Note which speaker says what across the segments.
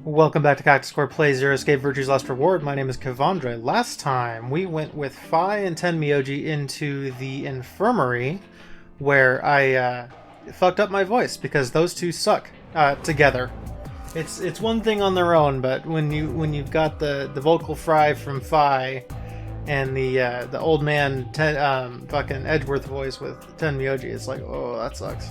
Speaker 1: Welcome back to Cactus Core Play Zero Escape Virtue's Last Reward. My name is Kevandre. Last time we went with Phi and Tenmyoji into the infirmary where I fucked up my voice because those two suck together. It's one thing on their own, but when you've got the vocal fry from Phi and the old man fucking Edgeworth voice with Tenmyoji, it's like, oh, that sucks.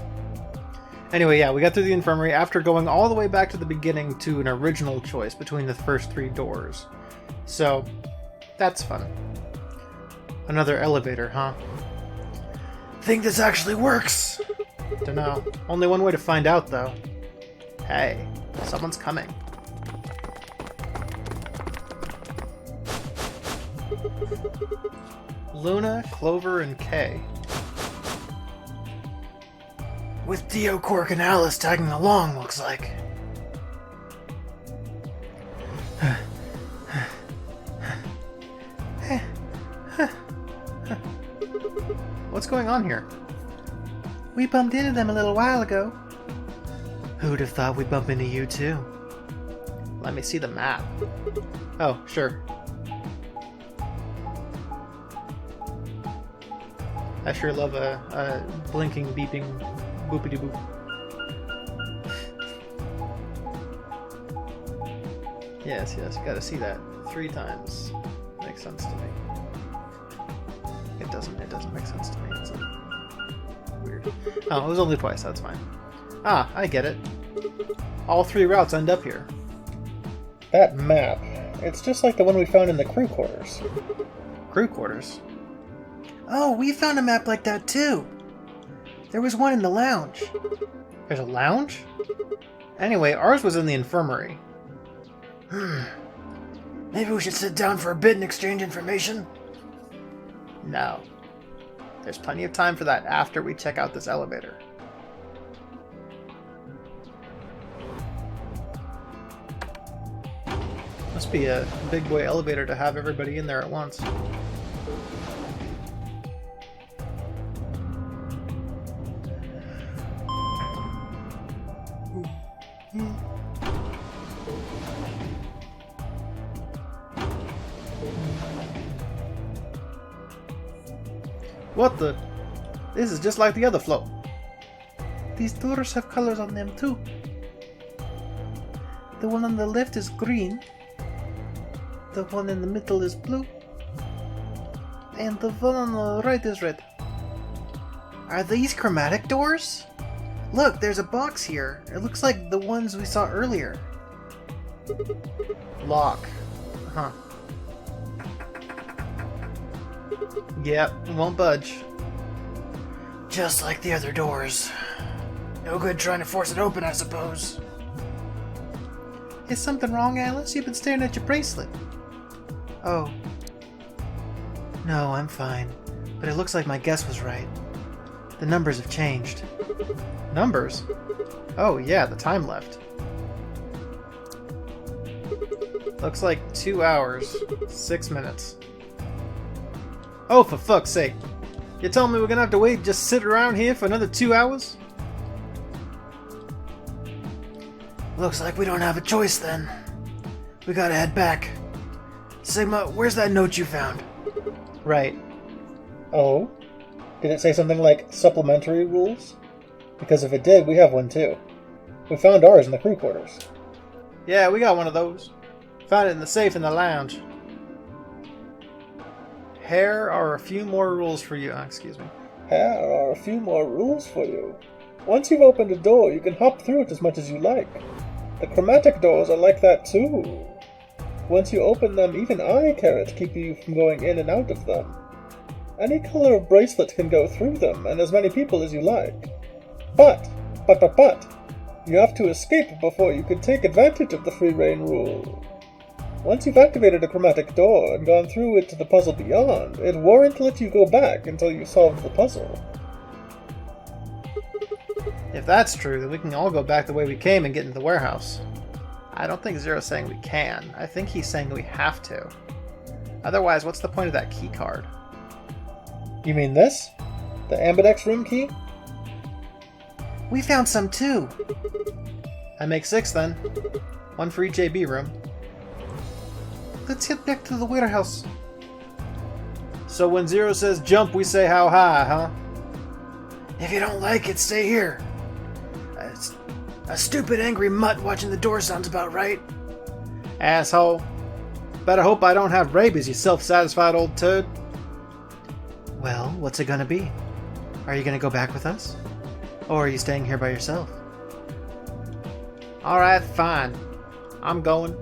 Speaker 1: Anyway, yeah, we got through the infirmary after going all the way back to the beginning to an original choice between the first three doors. So, that's fun. Another elevator, huh? Think this actually works? Dunno. Only one way to find out, though. Hey, someone's coming. Luna, Clover, and Kay. With Dio, Quark, and Alice tagging along, looks like. What's going on here? We bumped into them a little while ago. Who'd have thought we'd bump into you, too? Let me see the map. Oh, sure. I sure love a blinking, beeping boopity-boop. Yes, gotta see that 3 times. Makes sense to me. It doesn't make sense to me. It's weird. Oh, it was only twice, that's fine. Ah, I get it. All 3 routes end up here.
Speaker 2: That map, it's just like the one we found in the crew quarters.
Speaker 1: Crew quarters? Oh, we found a map like that too! There was one in the lounge. There's a lounge? Anyway, ours was in the infirmary. Maybe we should sit down for a bit and exchange information? No. There's plenty of time for that after we check out this elevator. Must be a big boy elevator to have everybody in there at once. What the? This is just like the other flow. These doors have colors on them too. The one on the left is green. The one in the middle is blue. And the one on the right is red. Are these chromatic doors? Look, there's a box here. It looks like the ones we saw earlier. Lock. Huh. Yep, won't budge. Just like the other doors. No good trying to force it open, I suppose. Is something wrong, Alice? You've been staring at your bracelet. Oh. No, I'm fine. But it looks like my guess was right. The numbers have changed. Numbers? Oh yeah, the time left. Looks like 2 hours, 6 minutes. Oh, for fuck's sake. You telling me we're gonna have to wait, just sit around here for another 2 hours? Looks like we don't have a choice then. We gotta head back. Sigma, where's that note you found? Right.
Speaker 2: Oh? Did it say something like supplementary rules? Because if it did, we have one too. We found ours in the crew quarters.
Speaker 1: Yeah, we got one of those. Found it in the safe in the lounge. Here are a few more rules for you. Excuse me.
Speaker 2: Here are a few more rules for you. Once you've opened a door, you can hop through it as much as you like. The chromatic doors are like that too. Once you open them, even eye carrots keep you from going in and out of them. Any color of bracelet can go through them, and as many people as you like. But, you have to escape before you can take advantage of the free reign rule. Once you've activated a chromatic door and gone through it to the puzzle beyond, it won't let you go back until you solve the puzzle.
Speaker 1: If that's true, then we can all go back the way we came and get into the warehouse. I don't think Zero's saying we can. I think he's saying we have to. Otherwise, what's the point of that key card?
Speaker 2: You mean this? The Ambidex room key?
Speaker 1: We found some too. I make 6 then. One for each AB room. Let's get back to the warehouse. So when Zero says jump, we say how high, huh? If you don't like it, stay here. A stupid angry mutt watching the door sounds about right. Asshole. Better hope I don't have rabies, you self-satisfied old turd. Well, what's it gonna be? Are you gonna go back with us? Or are you staying here by yourself? Alright, fine. I'm going.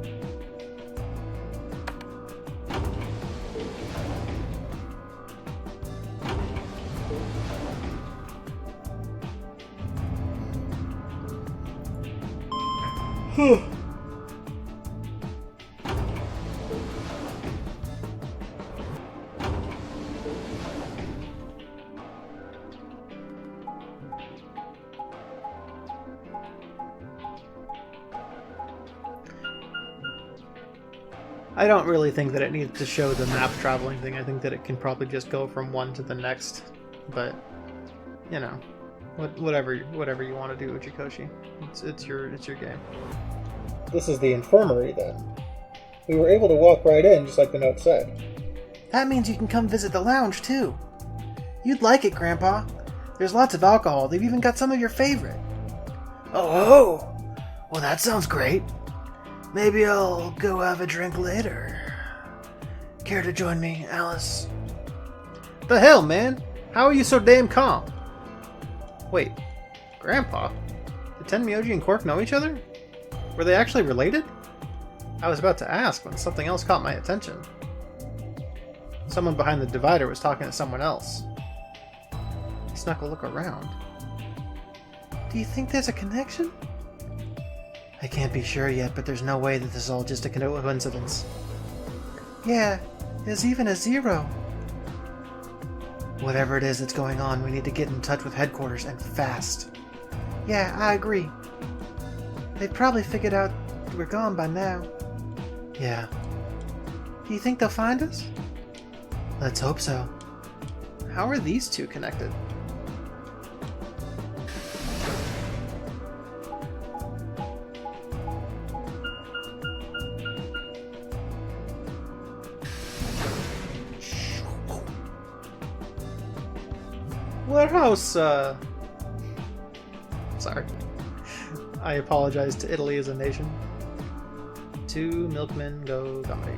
Speaker 1: I don't really think that it needs to show the map traveling thing. I think that it can probably just go from one to the next. But, you know, whatever you want to do, Uchikoshi. It's your game.
Speaker 2: This is the infirmary, then. We were able to walk right in, just like the note said.
Speaker 1: That means you can come visit the lounge, too. You'd like it, Grandpa. There's lots of alcohol. They've even got some of your favorite. Oh! Well, that sounds great. Maybe I'll go have a drink later. Care to join me, Alice? The hell, man? How are you so damn calm? Wait, Grandpa? Did Tenmyoji and Quark know each other? Were they actually related? I was about to ask when something else caught my attention. Someone behind the divider was talking to someone else. He snuck a look around. Do you think there's a connection? I can't be sure yet, but there's no way that this is all just a coincidence. Yeah, there's even a zero. Whatever it is that's going on, we need to get in touch with headquarters, and fast. Yeah, I agree. They've probably figured out we're gone by now. Yeah. Do you think they'll find us? Let's hope so. How are these two connected? Warehouse, sorry. I apologize to Italy as a nation. 2 milkmen go Gummy.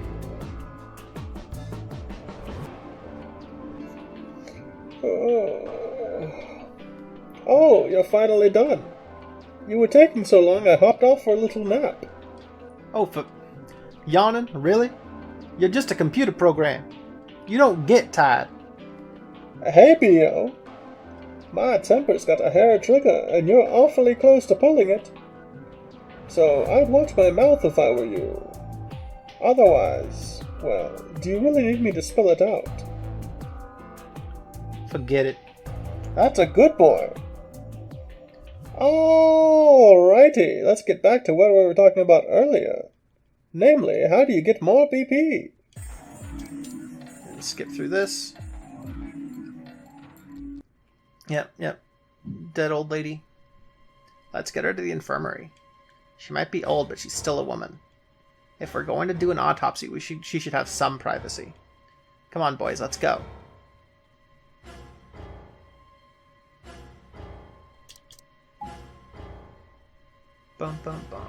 Speaker 2: Oh, you're finally done. You were taking so long I hopped off for a little nap.
Speaker 1: Oh, for yawning? Really? You're just a computer program. You don't get tired.
Speaker 2: Hey, B.O. My temper's got a hair trigger, and you're awfully close to pulling it. So I'd watch my mouth if I were you. Otherwise, well, do you really need me to spell it out?
Speaker 1: Forget it.
Speaker 2: That's a good boy. Alrighty, let's get back to what we were talking about earlier. Namely, how do you get more BP?
Speaker 1: Skip through this. Yep. Dead old lady. Let's get her to the infirmary. She might be old, but she's still a woman. If we're going to do an autopsy, she should have some privacy. Come on, boys, let's go. Bum, bum, bum.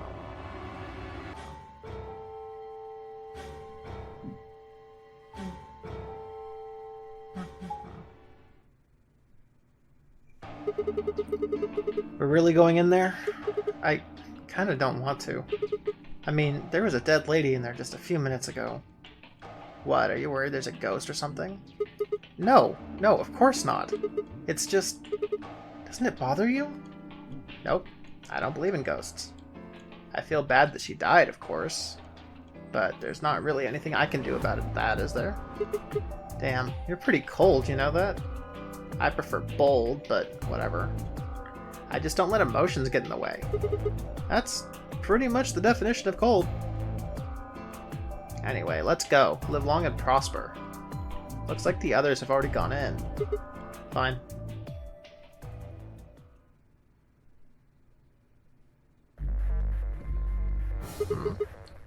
Speaker 1: We're really going in there? I kind of don't want to. I mean, there was a dead lady in there just a few minutes ago. What, are you worried there's a ghost or something? No, of course not. It's just... Doesn't it bother you? Nope, I don't believe in ghosts. I feel bad that she died, of course. But there's not really anything I can do about that, is there? Damn, you're pretty cold, you know that? I prefer bold, but whatever. I just don't let emotions get in the way. That's pretty much the definition of cold. Anyway, let's go. Live long and prosper. Looks like the others have already gone in. Fine.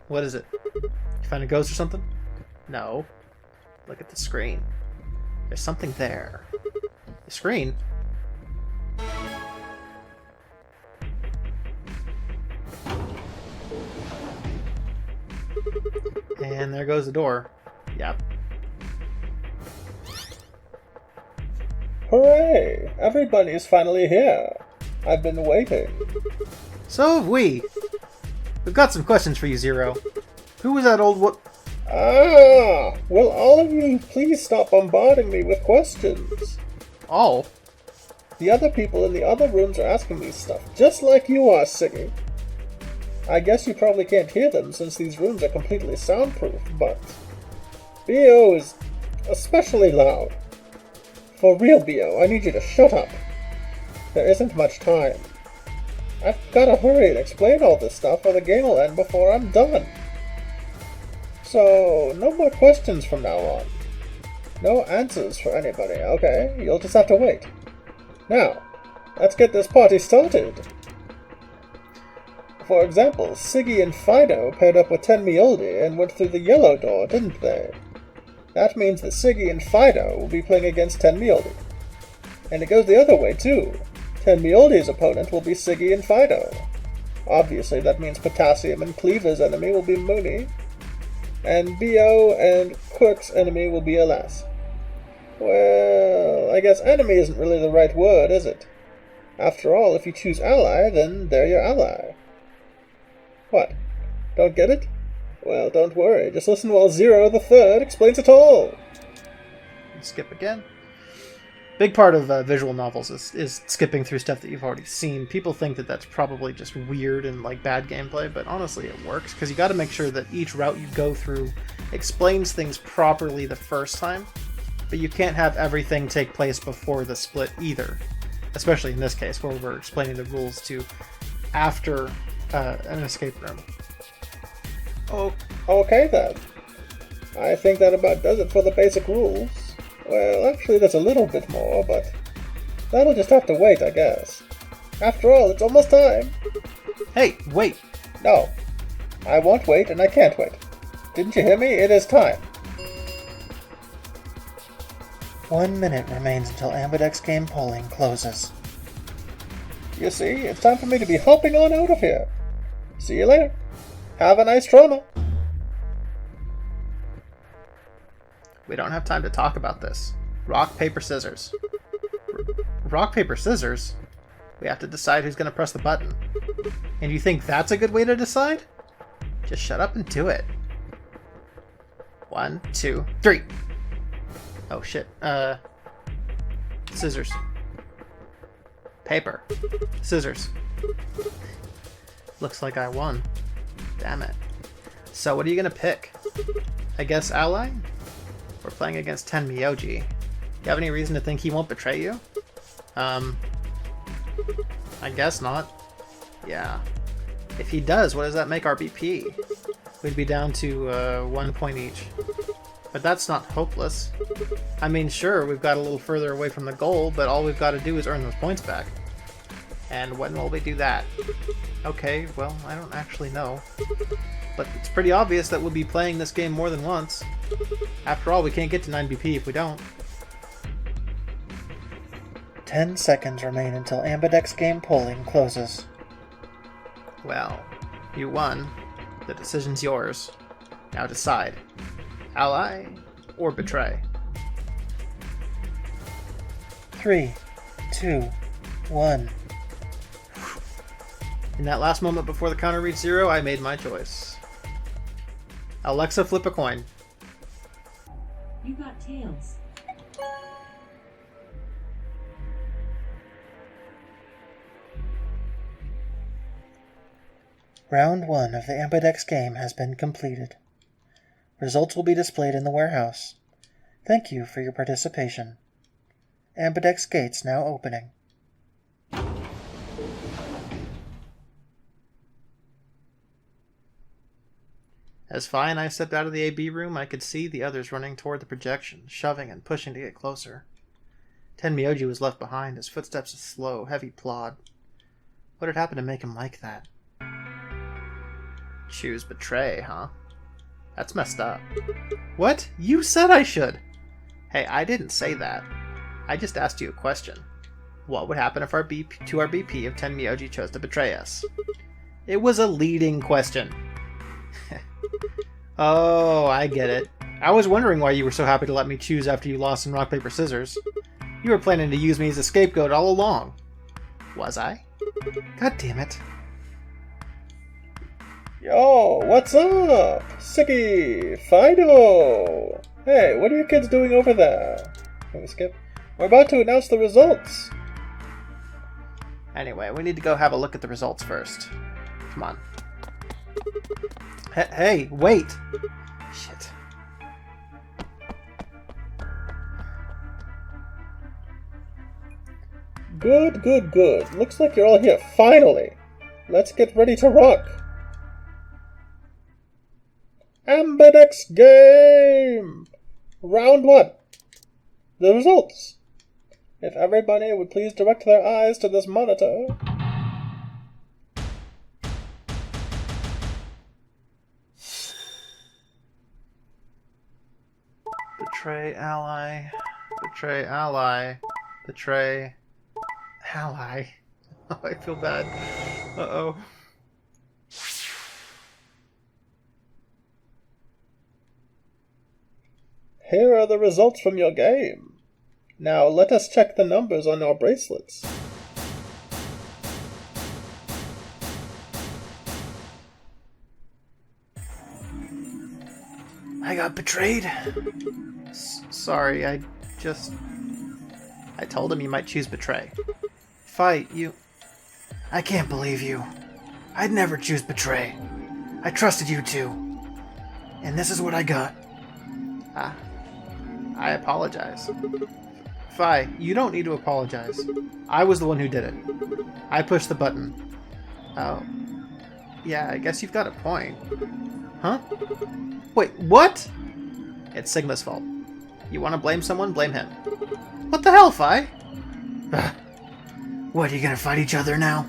Speaker 1: What is it? You find a ghost or something? No. Look at the screen. There's something there. The screen? And there goes the door. Yep.
Speaker 2: Hooray! Everybody's finally here. I've been waiting.
Speaker 1: So have we. We've got some questions for you, Zero. Who was that old what?
Speaker 2: Ah! Will all of you please stop bombarding me with questions?
Speaker 1: All?
Speaker 2: The other people in the other rooms are asking me stuff, just like you are, Siggy. I guess you probably can't hear them since these rooms are completely soundproof, but B.O. is especially loud. For real, B.O., I need you to shut up. There isn't much time. I've gotta hurry and explain all this stuff or the game will end before I'm done. So, no more questions from now on. No answers for anybody, okay? You'll just have to wait. Now, let's get this party started. For example, Siggy and Fido paired up with Tenmioldi and went through the yellow door, didn't they? That means that Siggy and Fido will be playing against Tenmioldi. And it goes the other way, too. Tenmioldi's opponent will be Siggy and Fido. Obviously, that means Potassium and Cleaver's enemy will be Mooney, and B.O. and Quark's enemy will be LS. Well, I guess enemy isn't really the right word, is it? After all, if you choose ally, then they're your ally. What? Don't get it? Well, don't worry. Just listen while Zero the Third explains it all.
Speaker 1: Skip again. Big part of visual novels is skipping through stuff that you've already seen. People think that that's probably just weird and like bad gameplay, but honestly it works because you got to make sure that each route you go through explains things properly the first time, but you can't have everything take place before the split either, especially in this case where we're explaining the rules to after an escape room.
Speaker 2: Oh, okay then. I think that about does it for the basic rules. Well, actually there's a little bit more, but that'll just have to wait, I guess. After all, it's almost time.
Speaker 1: Hey, wait!
Speaker 2: No. I won't wait, and I can't wait. Didn't you hear me? It is time.
Speaker 3: 1 minute remains until Ambidex game polling closes.
Speaker 2: You see, it's time for me to be hopping on out of here. See you later. Have a nice trauma.
Speaker 1: We don't have time to talk about this. Rock, paper, scissors. Rock, paper, scissors? We have to decide who's going to press the button. And you think that's a good way to decide? Just shut up and do it. 1, 2, 3. Oh shit. Scissors. Paper. Scissors. Looks like I won. Damn it. So what are you going to pick? I guess ally? We're playing against Tenmiyoji. You have any reason to think he won't betray you? I guess not. Yeah. If he does, what does that make our BP? We'd be down to 1 point each. But that's not hopeless. I mean, sure, we've got a little further away from the goal, but all we've got to do is earn those points back. And when will we do that? Okay, well, I don't actually know. But it's pretty obvious that we'll be playing this game more than once. After all, we can't get to 9 BP if we don't.
Speaker 3: 10 seconds remain until Ambidex game polling closes.
Speaker 1: Well, you won. The decision's yours. Now decide. Ally or betray?
Speaker 3: 3, 2, 1.
Speaker 1: In that last moment before the counter reached 0, I made my choice. Alexa, flip a coin.
Speaker 4: You got tails.
Speaker 3: Round 1 of the Ambidex game has been completed. Results will be displayed in the warehouse. Thank you for your participation. Ambidex gates now opening.
Speaker 1: As Fi and I stepped out of the AB room, I could see the others running toward the projection, shoving and pushing to get closer. Tenmiyoji was left behind, his footsteps a slow, heavy plod. What had happened to make him like that? Choose betray, huh? That's messed up. What? You said I should! Hey, I didn't say that. I just asked you a question. What would happen if our BP of 10 Myoji chose to betray us? It was a leading question. Oh, I get it. I was wondering why you were so happy to let me choose after you lost in rock, paper, scissors. You were planning to use me as a scapegoat all along. Was I? God damn it.
Speaker 2: Yo, what's up? Siggy, Fido! Hey, what are you kids doing over there? Can we skip? We're about to announce the results.
Speaker 1: Anyway, we need to go have a look at the results first. Come on. Hey, wait! Shit.
Speaker 2: Good, good, good. Looks like you're all here, finally. Let's get ready to rock. Ambidex game! Round 1. The results. If everybody would please direct their eyes to this monitor.
Speaker 1: Betray ally. Betray ally. Betray ally. Oh, I feel bad. Uh-oh.
Speaker 2: Here are the results from your game. Now let us check the numbers on our bracelets.
Speaker 1: I got betrayed. Sorry, I told him you might choose betray. Fight, you... I can't believe you. I'd never choose betray. I trusted you too. And this is what I got. I apologize. Fi, you don't need to apologize. I was the one who did it. I pushed the button. Oh. Yeah, I guess you've got a point. Huh? Wait, what? It's Sigma's fault. You want to blame someone? Blame him. What the hell, Fi? What, are you gonna fight each other now?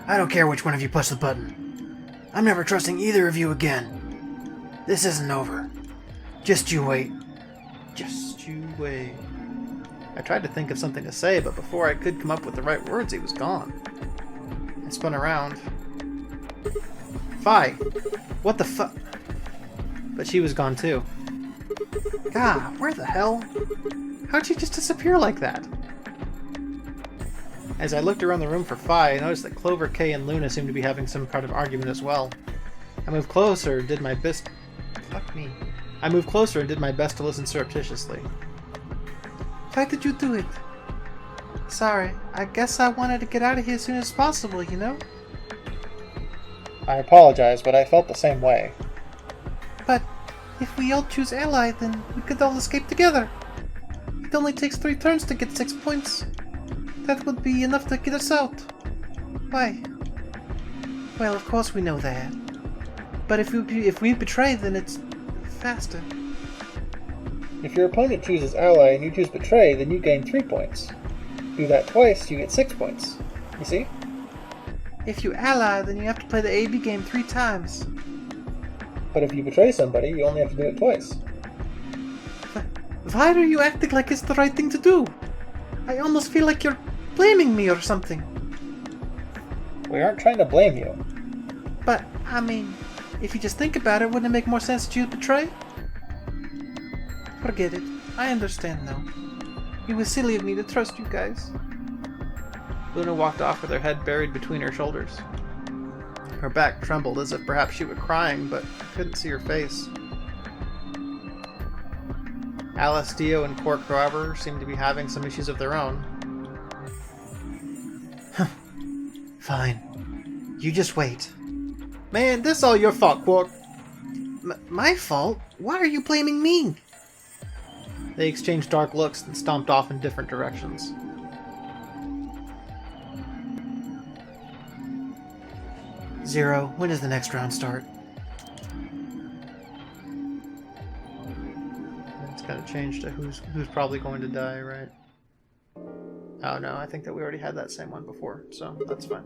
Speaker 1: I don't care which one of you pushed the button. I'm never trusting either of you again. This isn't over. Just you wait. Just you wait. I tried to think of something to say, but before I could come up with the right words, he was gone. I spun around. Fi! What the fuck? But she was gone too. God, where the hell? How'd she just disappear like that? As I looked around the room for Fi, I noticed that Clover, Kay, and Luna seemed to be having some kind of argument as well. I moved closer and did my best... Fuck me. I moved closer and did my best to listen surreptitiously. Why did you do it? Sorry, I guess I wanted to get out of here as soon as possible, you know?
Speaker 2: I apologize, but I felt the same way.
Speaker 1: But if we all choose ally, then we could all escape together. It only takes 3 turns to get 6 points. That would be enough to get us out. Why? Well, of course we know that. But if we betray, then it's faster.
Speaker 2: If your opponent chooses ally and you choose betray, then you gain 3 points. Do that twice, you get 6 points. You see?
Speaker 1: If you ally, then you have to play the AB game 3 times.
Speaker 2: But if you betray somebody, you only have to do it twice.
Speaker 1: Why are you acting like it's the right thing to do? I almost feel like you're blaming me or something.
Speaker 2: We aren't trying to blame you.
Speaker 1: But, I mean, if you just think about it, wouldn't it make more sense to choose betray? Forget it. I understand now. It was silly of me to trust you guys. Luna walked off with her head buried between her shoulders. Her back trembled as if perhaps she were crying, but I couldn't see her face. Alice, Dio, and Quark, however, seemed to be having some issues of their own. Fine. You just wait. Man, this all your fault, Quark. My fault? Why are you blaming me? They exchanged dark looks and stomped off in different directions. Zero, when does the next round start? It's gotta change to who's probably going to die, right? Oh no, I think that we already had that same one before, so that's fine.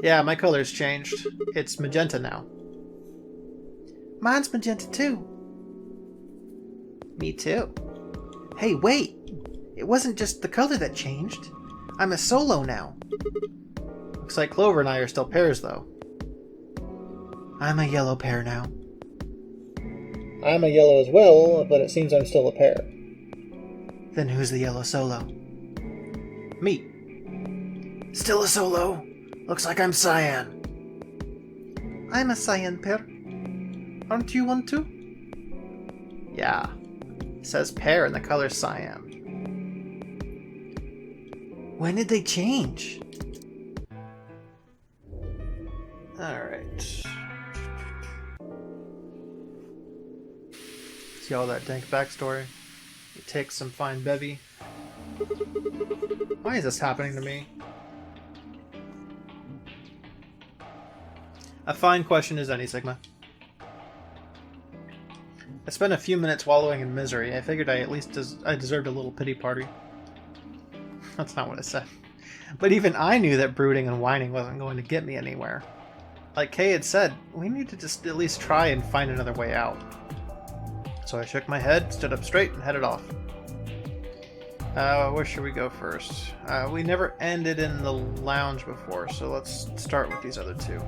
Speaker 1: Yeah, my color's changed. It's magenta now.
Speaker 3: Mine's magenta too.
Speaker 1: Me too.
Speaker 3: Hey, wait! It wasn't just the color that changed. I'm a solo now.
Speaker 1: Looks like Clover and I are still pairs, though.
Speaker 3: I'm a yellow pair now.
Speaker 2: I'm a yellow as well, but it seems I'm still a pair.
Speaker 3: Then who's the yellow solo?
Speaker 1: Me.
Speaker 3: Still a solo. Looks like I'm cyan. I'm a cyan pair. Aren't you one too?
Speaker 1: Yeah. It says pair and the color cyan.
Speaker 3: When did they change?
Speaker 1: Alright. See all that dank backstory? It takes some fine bevy. Why is this happening to me? A fine question is any, Sigma. I spent a few minutes wallowing in misery. I figured I at least I deserved a little pity party. That's not what I said. But even I knew that brooding and whining wasn't going to get me anywhere. Like Kay had said, we need to just at least try and find another way out. So I shook my head, stood up straight, and headed off. Where should we go first? We never ended in the lounge before, so let's start with these other two.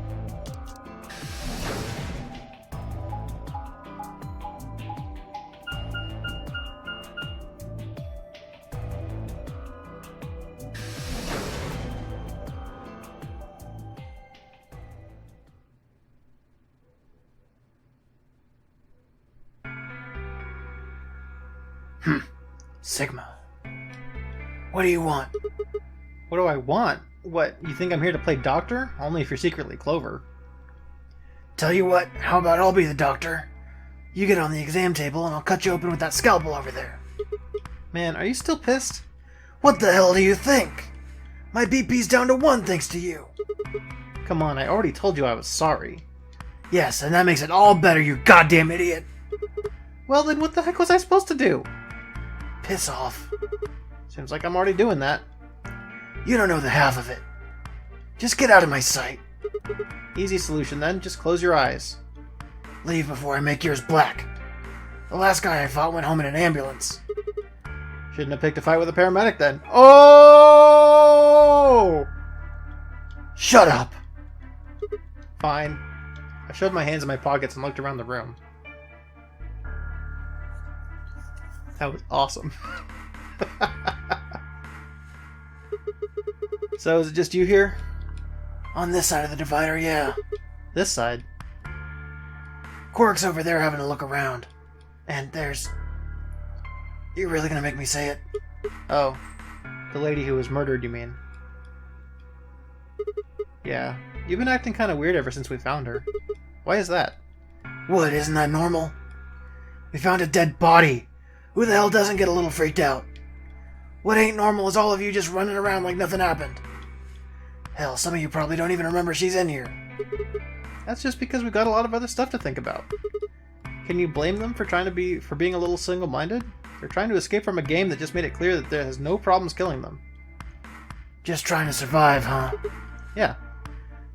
Speaker 3: Sigma. What do you want?
Speaker 1: What do I want? What, you think I'm here to play doctor? Only if you're secretly Clover.
Speaker 3: Tell you what, how about I'll be the doctor? You get on the exam table and I'll cut you open with that scalpel over there.
Speaker 1: Man, are you still pissed?
Speaker 3: What the hell do you think? My BP's down to 1 thanks to you.
Speaker 1: Come on, I already told you I was sorry.
Speaker 3: Yes, and that makes it all better, you goddamn idiot.
Speaker 1: Well, then what the heck was I supposed to do?
Speaker 3: Piss off.
Speaker 1: Seems like I'm already doing that.
Speaker 3: You don't know the half of it. Just get out of my sight.
Speaker 1: Easy solution then, just close your eyes.
Speaker 3: Leave before I make yours black. The last guy I fought went home in an ambulance.
Speaker 1: Shouldn't have picked a fight with a paramedic then. Oh!
Speaker 3: Shut up!
Speaker 1: Fine. I shoved my hands in my pockets and looked around the room. That was awesome. So, is it just you here?
Speaker 3: On this side of the divider, yeah.
Speaker 1: This side?
Speaker 3: Quark's over there having a look around. And there's... You're really gonna make me say it?
Speaker 1: Oh. The lady who was murdered, you mean? Yeah. You've been acting kind of weird ever since we found her. Why is that?
Speaker 3: What, isn't that normal? We found a dead body. Who the hell doesn't get a little freaked out? What ain't normal is all of you just running around like nothing happened. Hell, some of you probably don't even remember she's in here.
Speaker 1: That's just because we've got a lot of other stuff to think about. Can you blame them for being a little single-minded? They're trying to escape from a game that just made it clear that there has no problems killing them.
Speaker 3: Just trying to survive, huh?
Speaker 1: Yeah.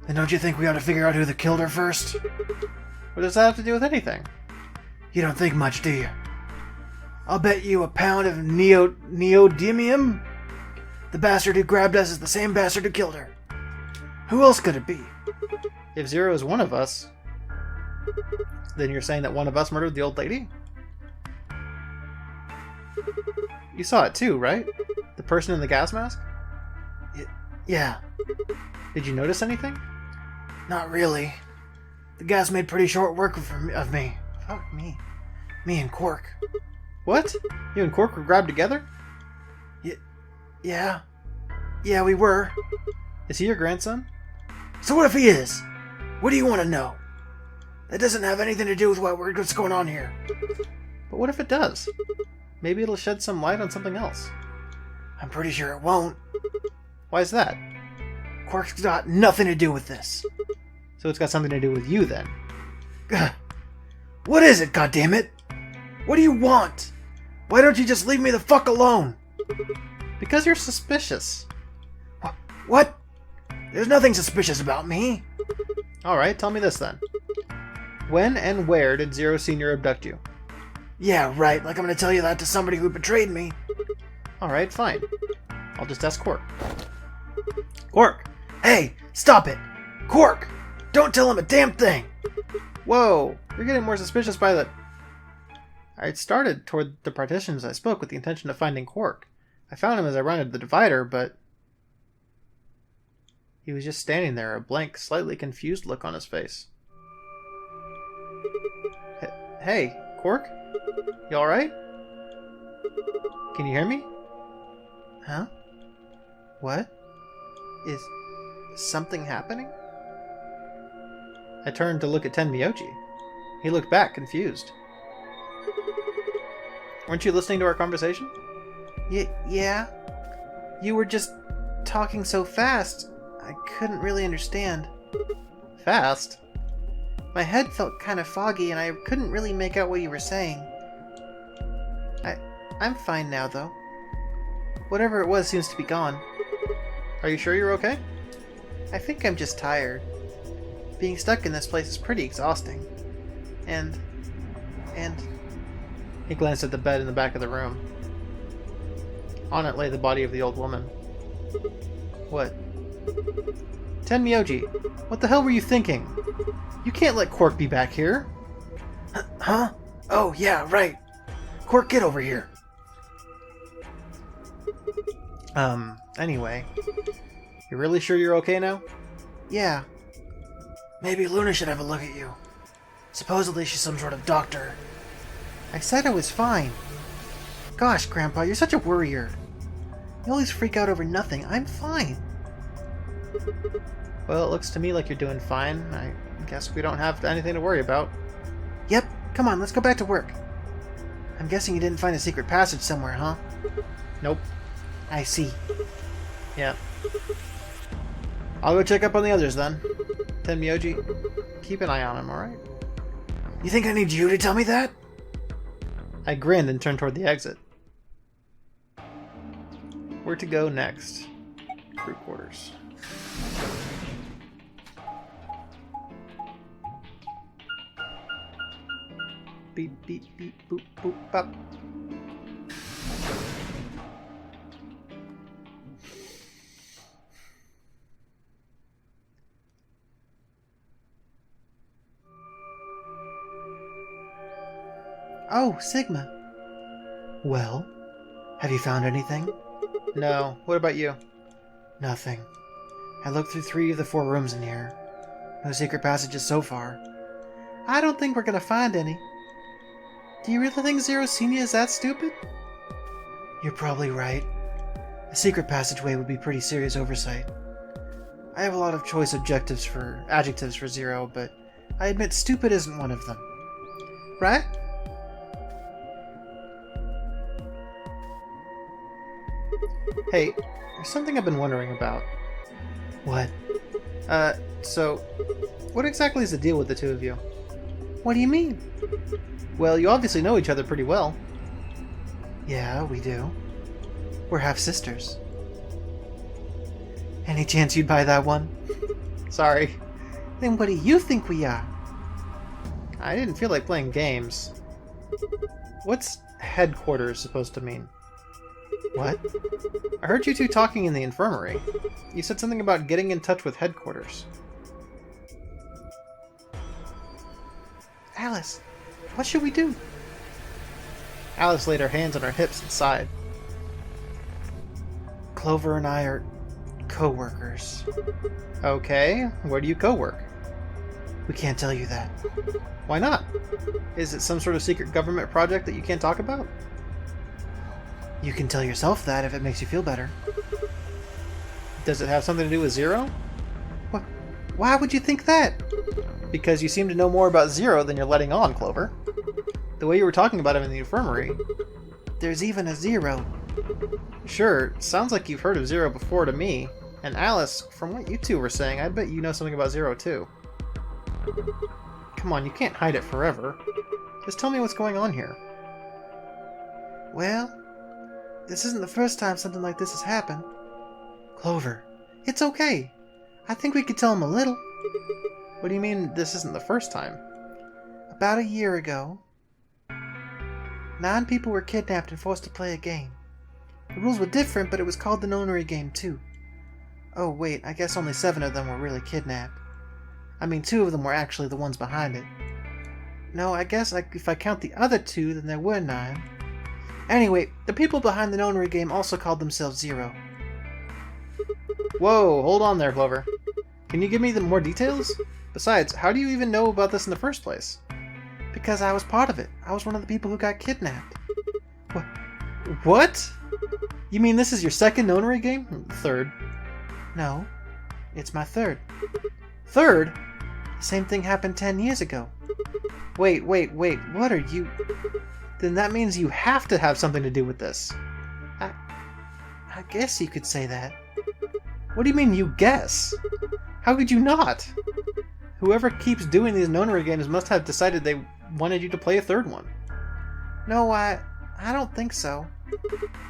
Speaker 3: Then don't you think we ought to figure out who killed her first?
Speaker 1: What does that have to do with anything?
Speaker 3: You don't think much, do you? I'll bet you a pound of neodymium. The bastard who grabbed us is the same bastard who killed her. Who else could it be?
Speaker 1: If Zero is one of us, then you're saying that one of us murdered the old lady? You saw it too, right? The person in the gas mask?
Speaker 3: Yeah.
Speaker 1: Did you notice anything?
Speaker 3: Not really. The gas made pretty short work of me. Fuck me. Me and Quark.
Speaker 1: What? You and Quark were grabbed together?
Speaker 3: Yeah. Yeah, we were.
Speaker 1: Is he your grandson?
Speaker 3: So what if he is? What do you want to know? That doesn't have anything to do with what's going on here.
Speaker 1: But what if it does? Maybe it'll shed some light on something else.
Speaker 3: I'm pretty sure it won't.
Speaker 1: Why is that?
Speaker 3: Quark's got nothing to do with this.
Speaker 1: So it's got something to do with you then.
Speaker 3: What is it, goddammit? What do you want? Why don't you just leave me the fuck alone?
Speaker 1: Because you're suspicious.
Speaker 3: What? There's nothing suspicious about me.
Speaker 1: Alright, tell me this then. When and where did Zero Senior abduct you?
Speaker 3: Yeah, right, like I'm gonna tell you that to somebody who betrayed me.
Speaker 1: Alright, fine. I'll just ask Quark. Quark!
Speaker 3: Hey, stop it! Quark! Don't tell him a damn thing!
Speaker 1: Whoa! You're getting more suspicious by the... I started toward the partitions I spoke with the intention of finding Quark. I found him as I rounded the divider, but... He was just standing there, a blank, slightly confused look on his face. Hey, Quark? You alright? Can you hear me? Huh? What? Is something happening? I turned to look at Tenmyoji. He looked back, confused. Weren't you listening to our conversation? Yeah. You were just talking so fast, I couldn't really understand. Fast? My head felt kind of foggy and I couldn't really make out what you were saying. I'm fine now, though. Whatever it was seems to be gone. Are you sure you're okay? I think I'm just tired. Being stuck in this place is pretty exhausting. And... He glanced at the bed in the back of the room. On it lay the body of the old woman. What? Tenmyoji, what the hell were you thinking? You can't let Quark be back here.
Speaker 3: Huh? Oh, yeah, right. Quark, get over here.
Speaker 1: Anyway. You're really sure you're okay now?
Speaker 3: Yeah. Maybe Luna should have a look at you. Supposedly she's some sort of doctor.
Speaker 1: I said I was fine. Gosh, Grandpa, you're such a worrier. You always freak out over nothing. I'm fine. Well, it looks to me like you're doing fine. I guess we don't have anything to worry about. Yep, come on, let's go back to work. I'm guessing you didn't find a secret passage somewhere, huh? Nope. I see. Yeah. I'll go check up on the others then. Tenmyoji, keep an eye on him, alright?
Speaker 3: You think I need you to tell me that?
Speaker 1: I grinned and turned toward the exit. Where to go next? Crew quarters. Beep, beep, beep, boop, boop, bop. Oh, Sigma.
Speaker 3: Well, have you found anything?
Speaker 1: No. What about you?
Speaker 3: Nothing. I looked through 3 of the 4 rooms in here. No secret passages so far.
Speaker 1: I don't think we're gonna find any. Do you really think Zero Senior is that stupid?
Speaker 3: You're probably right. A secret passageway would be pretty serious oversight. I have a lot of choice adjectives for Zero, but I admit stupid isn't one of them.
Speaker 1: Right? Hey, there's something I've been wondering about.
Speaker 3: What?
Speaker 1: So, what exactly is the deal with the two of you?
Speaker 3: What do you mean?
Speaker 1: Well, you obviously know each other pretty well.
Speaker 3: Yeah, we do. We're half-sisters. Any chance you'd buy that one?
Speaker 1: Sorry.
Speaker 3: Then what do you think we are?
Speaker 1: I didn't feel like playing games. What's headquarters supposed to mean?
Speaker 3: What?
Speaker 1: I heard you two talking in the infirmary. You said something about getting in touch with headquarters.
Speaker 3: Alice, what should we do?
Speaker 1: Alice laid her hands on her hips and sighed.
Speaker 3: Clover and I are co-workers.
Speaker 1: Okay, where do you co-work?
Speaker 3: We can't tell you that.
Speaker 1: Why not? Is it some sort of secret government project that you can't talk about?
Speaker 3: You can tell yourself that if it makes you feel better.
Speaker 1: Does it have something to do with Zero?
Speaker 3: Why would you think that?
Speaker 1: Because you seem to know more about Zero than you're letting on, Clover. The way you were talking about him in the infirmary.
Speaker 3: There's even a Zero.
Speaker 1: Sure, sounds like you've heard of Zero before to me. And Alice, from what you two were saying, I bet you know something about Zero too. Come on, you can't hide it forever. Just tell me what's going on here.
Speaker 3: Well, this isn't the first time something like this has happened. Clover, it's okay. I think we could tell him a little.
Speaker 1: What do you mean this isn't the first time?
Speaker 3: about a year ago, 9 people were kidnapped and forced to play a game. The rules were different, but it was called the nonary game too. Oh wait, I guess only 7 of them were really kidnapped. I mean, 2 of them were actually the ones behind it. No, I guess if I count the other 2, then there were 9. Anyway, the people behind the nonary game also called themselves Zero.
Speaker 1: Whoa, hold on there, Clover. Can you give me more details? Besides, how do you even know about this in the first place?
Speaker 3: Because I was part of it. I was one of the people who got kidnapped.
Speaker 1: What? You mean this is your second nonary game? Third.
Speaker 3: No, it's my third.
Speaker 1: Third?
Speaker 3: The same thing happened 10 years ago.
Speaker 1: Wait, what are you... Then that means you have to have something to do with this.
Speaker 3: I guess you could say that.
Speaker 1: What do you mean, you guess? How could you not? Whoever keeps doing these nonary games must have decided they wanted you to play a third one.
Speaker 3: No, I don't think so.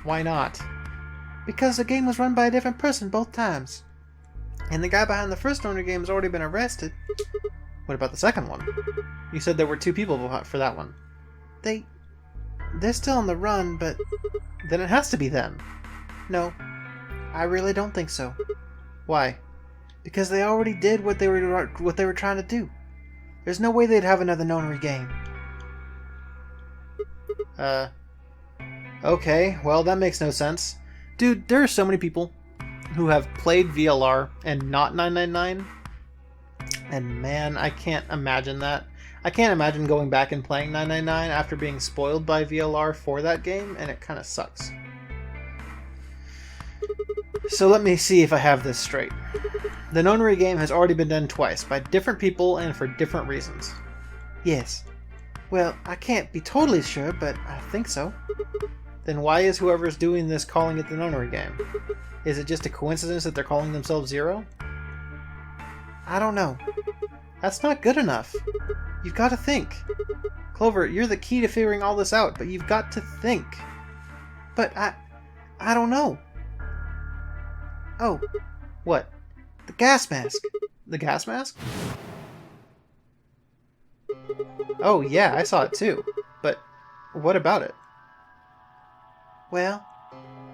Speaker 1: Why not?
Speaker 3: Because the game was run by a different person both times. And the guy behind the first nonary game has already been arrested.
Speaker 1: What about the second one? You said there were 2 people for that one.
Speaker 3: They're still on the run, but...
Speaker 1: Then it has to be them.
Speaker 3: No, I really don't think so.
Speaker 1: Why?
Speaker 3: Because they already did what they were trying to do. There's no way they'd have another nonary game.
Speaker 1: Okay, well that makes no sense. Dude, there are so many people who have played VLR and not 999. And man, I can't imagine that. I can't imagine going back and playing 999 after being spoiled by VLR for that game, and it kind of sucks. So let me see if I have this straight. The nonary game has already been done twice, by different people and for different reasons.
Speaker 3: Yes. Well, I can't be totally sure, but I think so.
Speaker 1: Then why is whoever's doing this calling it the nonary game? Is it just a coincidence that they're calling themselves Zero?
Speaker 3: I don't know.
Speaker 1: That's not good enough. You've got to think. Clover, you're the key to figuring all this out, but you've got to think.
Speaker 3: But I don't know. Oh.
Speaker 1: What?
Speaker 3: The gas mask.
Speaker 1: The gas mask? Oh yeah, I saw it too. But what about it?
Speaker 3: Well,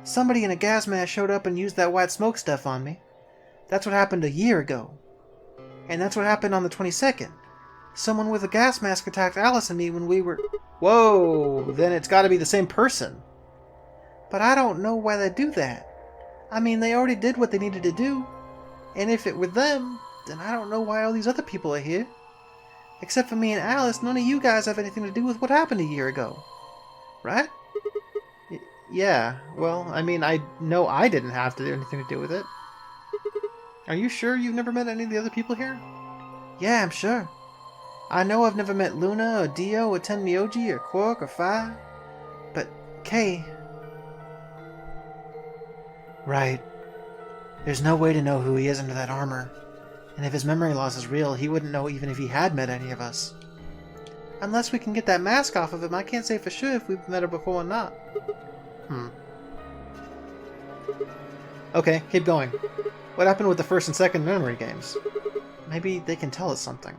Speaker 3: somebody in a gas mask showed up and used that white smoke stuff on me. That's what happened a year ago. And that's what happened on the 22nd. Someone with a gas mask attacked Alice and me when we were...
Speaker 1: Whoa! Then it's gotta be the same person.
Speaker 3: But I don't know why they do that. I mean, they already did what they needed to do. And if it were them, then I don't know why all these other people are here. Except for me and Alice, none of you guys have anything to do with what happened a year ago. Right?
Speaker 1: Yeah, well, I mean, I know I didn't have to do anything to do with it. Are you sure you've never met any of the other people here?
Speaker 3: Yeah, I'm sure. I know I've never met Luna, or Dio, or Tenmyoji, or Quark, or Phi. But Kay... Right. There's no way to know who he is under that armor. And if his memory loss is real, he wouldn't know even if he had met any of us. Unless we can get that mask off of him, I can't say for sure if we've met her before or not.
Speaker 1: Okay, keep going. What happened with the first and second memory games? Maybe they can tell us something.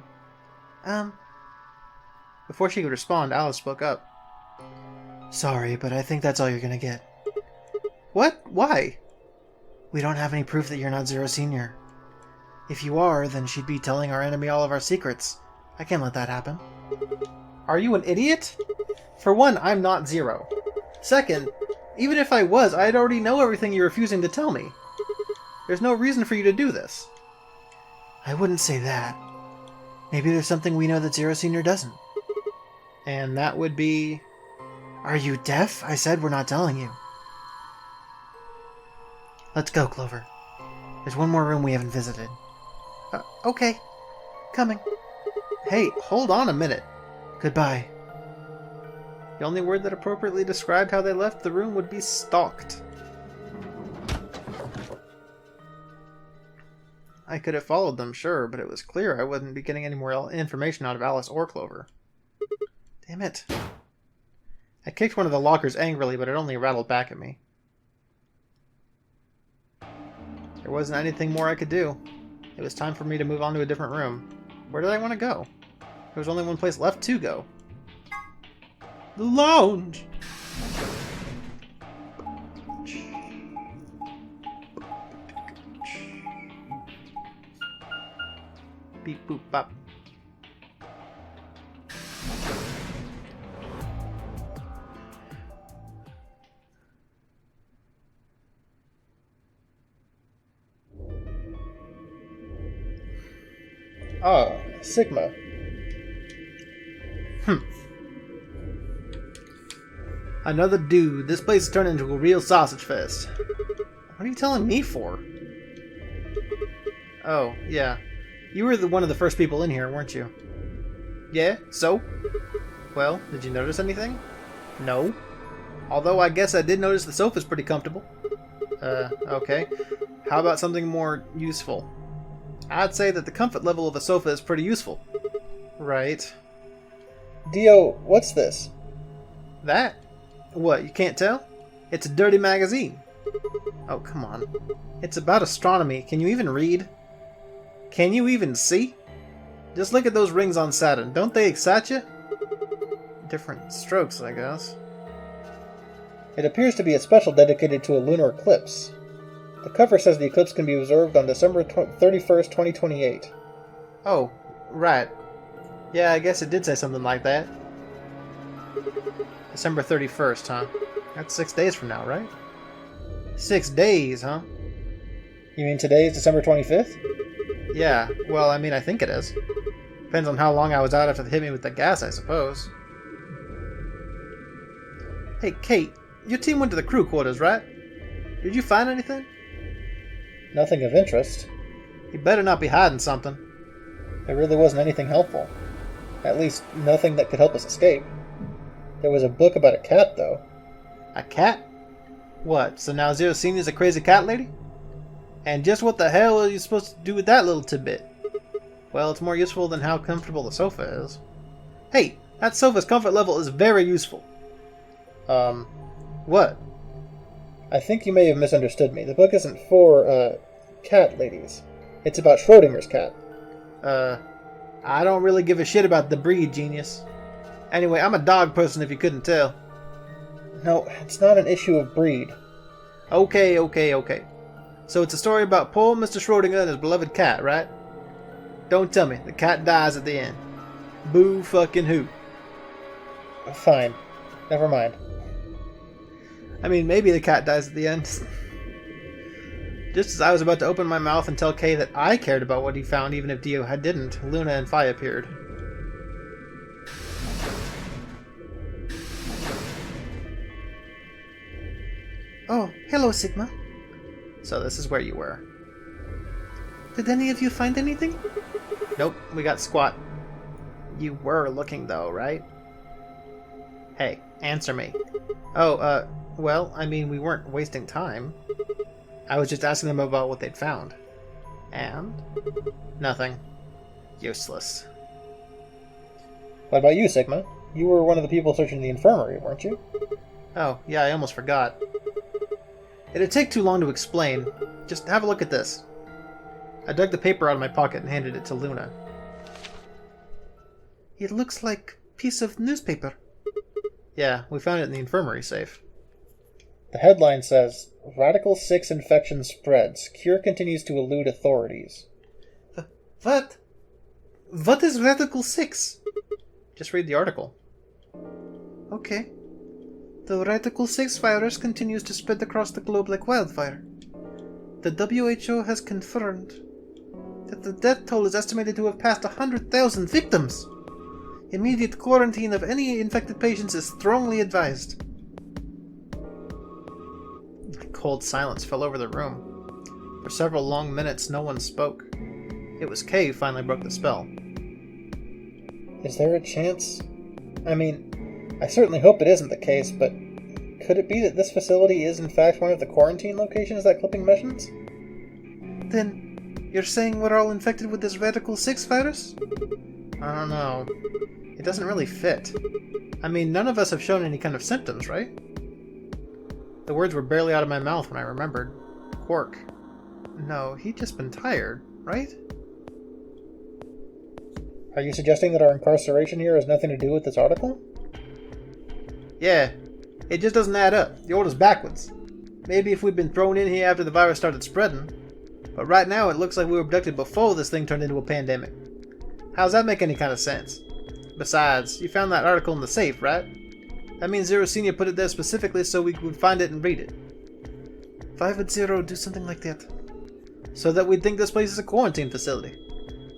Speaker 1: Before she could respond, Alice spoke up.
Speaker 3: Sorry, but I think that's all you're gonna get.
Speaker 1: What? Why?
Speaker 3: We don't have any proof that you're not Zero Senior. If you are, then she'd be telling our enemy all of our secrets. I can't let that happen.
Speaker 1: Are you an idiot? For one, I'm not Zero. Second, even if I was, I'd already know everything you're refusing to tell me. There's no reason for you to do this.
Speaker 3: I wouldn't say that. Maybe there's something we know that Zero Senior doesn't.
Speaker 1: And that would be...
Speaker 3: Are you deaf? I said we're not telling you. Let's go, Clover. There's one more room we haven't visited.
Speaker 1: Okay. Coming. Hey, hold on a minute.
Speaker 3: Goodbye.
Speaker 1: The only word that appropriately described how they left the room would be stalked. I could have followed them, sure, but it was clear I wouldn't be getting any more information out of Alice or Clover. Damn it. I kicked one of the lockers angrily, but it only rattled back at me. There wasn't anything more I could do. It was time for me to move on to a different room. Where did I want to go? There was only one place left to go. The lounge! Beep boop bop.
Speaker 2: Ah, Sigma.
Speaker 1: Another dude. This place turned into a real sausage fest. What are you telling me for? Oh, yeah. You were one of the first people in here, weren't you? Yeah, so? Well, did you notice anything? No. Although I guess I did notice the sofa's pretty comfortable. Okay. How about something more useful? I'd say that the comfort level of a sofa is pretty useful. Right.
Speaker 2: Dio, what's this?
Speaker 1: That? What, you can't tell? It's a dirty magazine. Oh, come on. It's about astronomy. Can you even read? Can you even see? Just look at those rings on Saturn. Don't they excite you? Different strokes, I guess.
Speaker 2: It appears to be a special dedicated to a lunar eclipse. The cover says the eclipse can be observed on December 31st, 2028.
Speaker 1: Oh, right. Yeah, I guess it did say something like that. December 31st, huh? That's 6 days from now, right? 6 days, huh?
Speaker 2: You mean today is December 25th?
Speaker 1: Yeah, well, I mean, I think it is. Depends on how long I was out after they hit me with the gas, I suppose. Hey, Kate, your team went to the crew quarters, right? Did you find anything?
Speaker 2: Nothing of interest.
Speaker 1: You better not be hiding something.
Speaker 2: There really wasn't anything helpful. At least, nothing that could help us escape. There was a book about a cat, though.
Speaker 1: A cat? What, so now Zero Senior's a crazy cat lady? And just what the hell are you supposed to do with that little tidbit? Well, it's more useful than how comfortable the sofa is. Hey, that sofa's comfort level is very useful. What?
Speaker 2: I think you may have misunderstood me. The book isn't for, cat ladies. It's about Schrodinger's cat.
Speaker 1: I don't really give a shit about the breed, genius. Anyway, I'm a dog person if you couldn't tell.
Speaker 2: No, it's not an issue of breed.
Speaker 1: Okay. So it's a story about poor Mr. Schrodinger and his beloved cat, right? Don't tell me the cat dies at the end. Boo fucking who.
Speaker 2: Fine. Never mind.
Speaker 1: I mean, maybe the cat dies at the end. Just as I was about to open my mouth and tell Kay that I cared about what he found even if Dio didn't, Luna and Phi appeared.
Speaker 3: Oh, hello, Sigma.
Speaker 1: So this is where you were.
Speaker 3: Did any of you find anything?
Speaker 1: Nope, we got squat. You were looking though, right? Hey, answer me. Oh, well, I mean, we weren't wasting time. I was just asking them about what they'd found. And? Nothing. Useless.
Speaker 2: What about you, Sigma? You were one of the people searching the infirmary, weren't you?
Speaker 1: Oh, yeah, I almost forgot. It'd take too long to explain. Just have a look at this. I dug the paper out of my pocket and handed it to Luna.
Speaker 3: It looks like a piece of newspaper.
Speaker 1: Yeah, we found it in the infirmary safe.
Speaker 2: The headline says, Radical 6 infection spreads. Cure continues to elude authorities.
Speaker 3: What? What is Radical 6?
Speaker 1: Just read the article.
Speaker 3: Okay. The Radical 6 virus continues to spread across the globe like wildfire. The WHO has confirmed that the death toll is estimated to have passed 100,000 victims. Immediate quarantine of any infected patients is strongly advised.
Speaker 1: A cold silence fell over the room. For several long minutes, no one spoke. It was Kay who finally broke the spell.
Speaker 2: Is there a chance? I mean, I certainly hope it isn't the case, but could it be that this facility is in fact one of the quarantine locations that Clipping mentions?
Speaker 3: Then, you're saying we're all infected with this Radical 6 virus?
Speaker 1: I don't know. It doesn't really fit. I mean, none of us have shown any kind of symptoms, right? The words were barely out of my mouth when I remembered. Quark. No, he'd just been tired, right?
Speaker 2: Are you suggesting that our incarceration here has nothing to do with this article?
Speaker 1: Yeah, it just doesn't add up. The order's backwards. Maybe if we'd been thrown in here after the virus started spreading. But right now it looks like we were abducted before this thing turned into a pandemic. How's that make any kind of sense? Besides, you found that article in the safe, right? That means Zero Senior put it there specifically so we would find it and read it. Why would Zero do something like that? So that we'd think this place is a quarantine facility.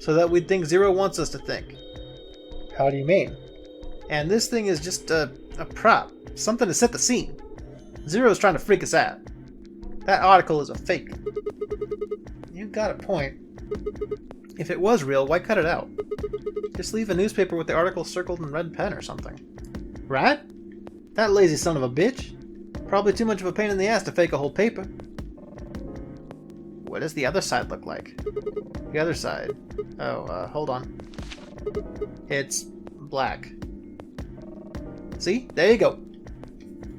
Speaker 1: So that we'd think Zero wants us to think.
Speaker 2: How do you mean?
Speaker 1: And this thing is just a prop. Something to set the scene. Zero's trying to freak us out. That article is a fake. You got a point. If it was real, why cut it out? Just leave a newspaper with the article circled in red pen or something. Right? That lazy son of a bitch. Probably too much of a pain in the ass to fake a whole paper. What does the other side look like? The other side. Oh, hold on. It's black. See? There you go.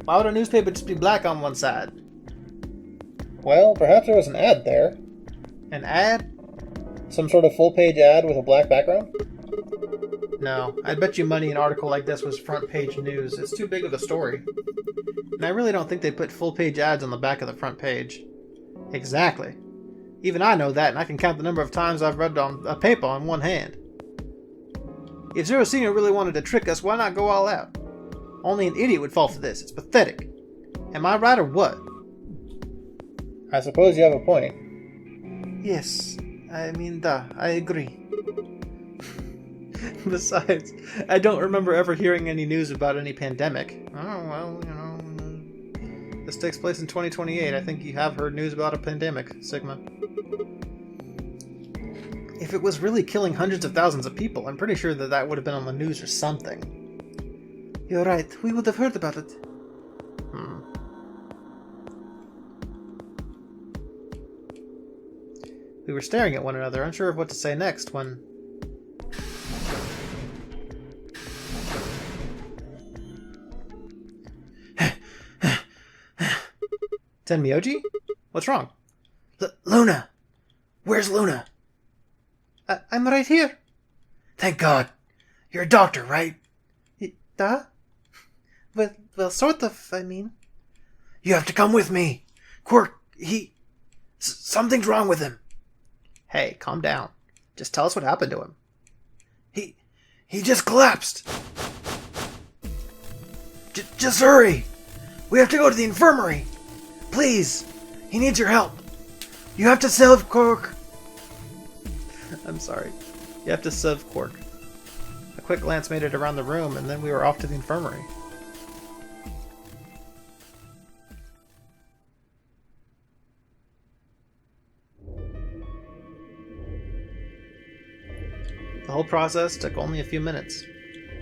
Speaker 1: Why would a newspaper just be black on one side?
Speaker 2: Well, perhaps there was an ad there.
Speaker 1: An ad?
Speaker 2: Some sort of full-page ad with a black background?
Speaker 1: No, I'd bet you money an article like this was front page news. It's too big of a story. And I really don't think they put full-page ads on the back of the front page. Exactly. Even I know that, and I can count the number of times I've read on a paper on one hand. If Zero Senior really wanted to trick us, why not go all out? Only an idiot would fall for this. It's pathetic. Am I right or what?
Speaker 2: I suppose you have a point.
Speaker 1: Yes. I mean, I agree. Besides, I don't remember ever hearing any news about any pandemic. Oh, well, you know. This takes place in 2028. I think you have heard news about a pandemic, Sigma. If it was really killing hundreds of thousands of people, I'm pretty sure that would have been on the news or something. You're right. We would have heard about it. We were staring at one another, unsure of what to say next, when... Tenmyoji? What's wrong?
Speaker 3: Luna! Where's Luna?
Speaker 1: I'm right here.
Speaker 3: Thank God. You're a doctor, right?
Speaker 1: Duh? Well, sort of, I mean.
Speaker 3: You have to come with me. Quark, something's wrong with him.
Speaker 1: Hey, calm down. Just tell us what happened to him.
Speaker 3: He just collapsed. Just hurry. We have to go to the infirmary. Please. He needs your help. You have to save Quark.
Speaker 1: I'm sorry. You have to save Quark. A quick glance made it around the room, and then we were off to the infirmary. The whole process took only a few minutes.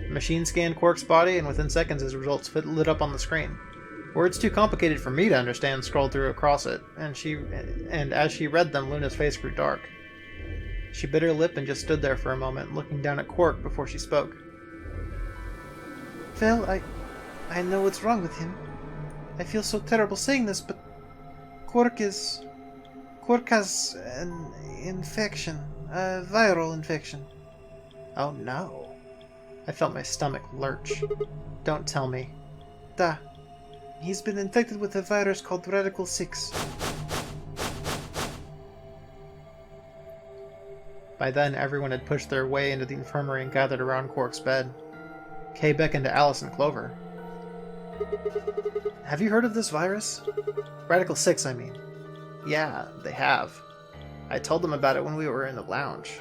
Speaker 1: The machine scanned Quark's body, and within seconds his results lit up on the screen. Words too complicated for me to understand scrolled through across it, and as she read them, Luna's face grew dark. She bit her lip and just stood there for a moment, looking down at Quark before she spoke. Well, I know what's wrong with him. I feel so terrible saying this, but Quark has an infection, a viral infection. Oh no. I felt my stomach lurch. Don't tell me. Duh. He's been infected with a virus called Radical 6. By then, everyone had pushed their way into the infirmary and gathered around Quark's bed. Kay beckoned to Alice and Clover. Have you heard of this virus? Radical 6, I mean. Yeah, they have. I told them about it when we were in the lounge.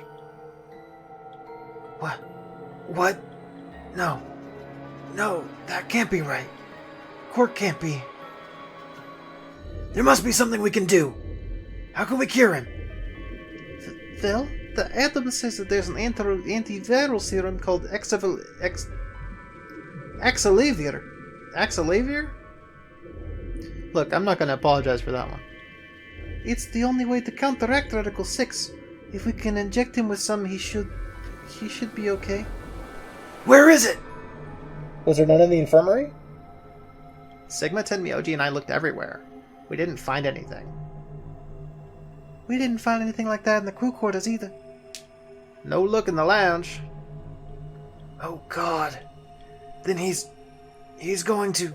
Speaker 3: What? No, that can't be right. Quark can't be. There must be something we can do. How can we cure him?
Speaker 1: Well, the Atom says that there's an antiviral serum called Axelavir. Axelavir? Look, I'm not going to apologize for that one. It's the only way to counteract Radical 6. If we can inject him with some, he should be okay.
Speaker 3: Where is it?
Speaker 2: Was there none in the infirmary?
Speaker 1: Sigma, Tenmyoji, and I looked everywhere. We didn't find anything. We didn't find anything like that in the crew quarters either. No look in the lounge.
Speaker 3: Oh God. Then he's going to...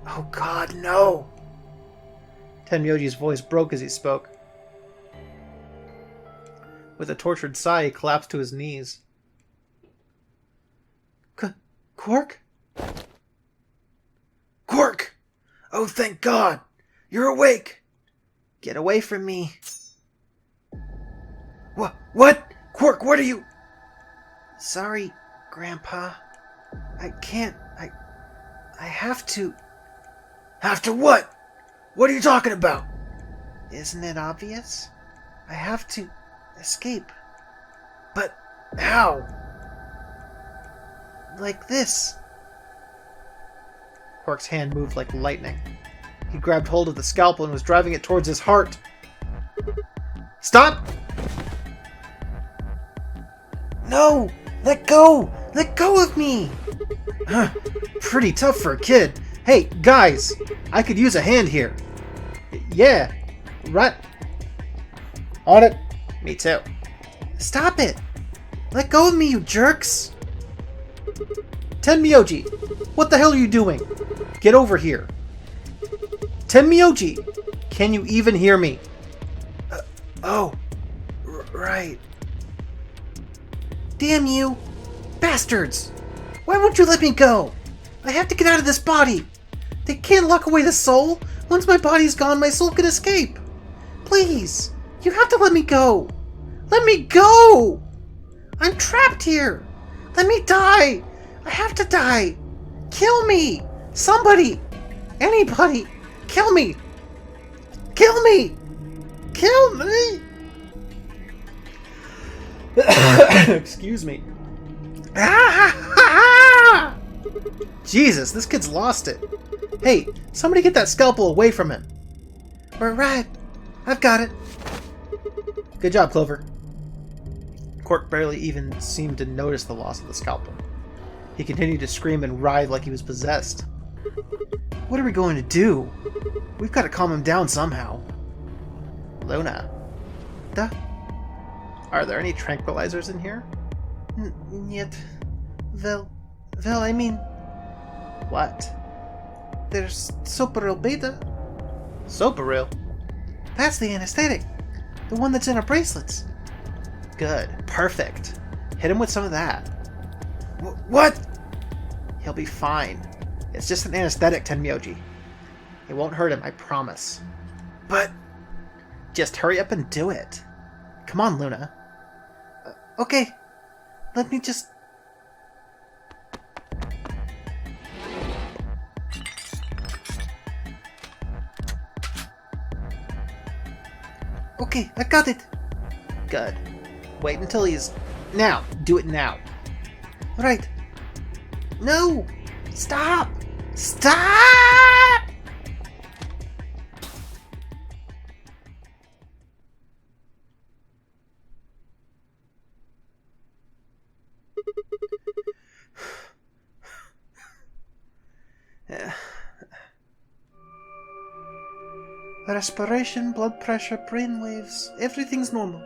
Speaker 3: Oh God, no!
Speaker 1: Tenmyoji's voice broke as he spoke. With a tortured sigh, he collapsed to his knees.
Speaker 3: Quark? Quark! Oh, thank God! You're awake! Get away from me. What? Quark, what are you... Sorry, Grandpa. I can't... I have to... Have to what? What are you talking about? Isn't it obvious? I have to escape. But how? Like this.
Speaker 1: Quark's hand moved like lightning. He grabbed hold of the scalpel and was driving it towards his heart. Stop!
Speaker 3: No! Let go! Let go of me!
Speaker 1: Pretty tough for a kid. Hey, guys! I could use a hand here. Yeah. Right.
Speaker 2: On it.
Speaker 1: Me too.
Speaker 3: Stop it! Let go of me, you jerks!
Speaker 1: Tenmyoji! What the hell are you doing? Get over here. Tenmyoji! Can you even hear me?
Speaker 3: Right. Damn you! Bastards! Why won't you let me go? I have to get out of this body! They can't lock away the soul! Once my body's gone, my soul can escape! Please! You have to let me go! Let me go! I'm trapped here! Let me die! I have to die! Kill me! Somebody! Anybody! Kill me! Kill me! Kill me!
Speaker 1: Excuse me. Jesus, this kid's lost it. Hey, somebody get that scalpel away from him.
Speaker 3: We're right. I've got it.
Speaker 1: Good job, Clover. Quark barely even seemed to notice the loss of the scalpel. He continued to scream and writhe like he was possessed.
Speaker 3: What are we going to do? We've got to calm him down somehow.
Speaker 1: Luna.
Speaker 3: Duh.
Speaker 1: Are there any tranquilizers in here?
Speaker 3: Yet. Well, I mean...
Speaker 1: What?
Speaker 3: There's Soparil Beta.
Speaker 1: Soparil?
Speaker 3: That's the anesthetic. The one that's in our bracelets.
Speaker 1: Good. Perfect. Hit him with some of that.
Speaker 3: What?
Speaker 1: He'll be fine. It's just an anesthetic, Tenmyoji. It won't hurt him, I promise.
Speaker 3: But...
Speaker 1: Just hurry up and do it. Come on, Luna.
Speaker 3: Okay. Let me just... Okay, I got it.
Speaker 1: Good. Wait until he's... Now! Do it now.
Speaker 3: Right. No! Stop! Stop! Respiration, blood pressure, brain waves, everything's normal.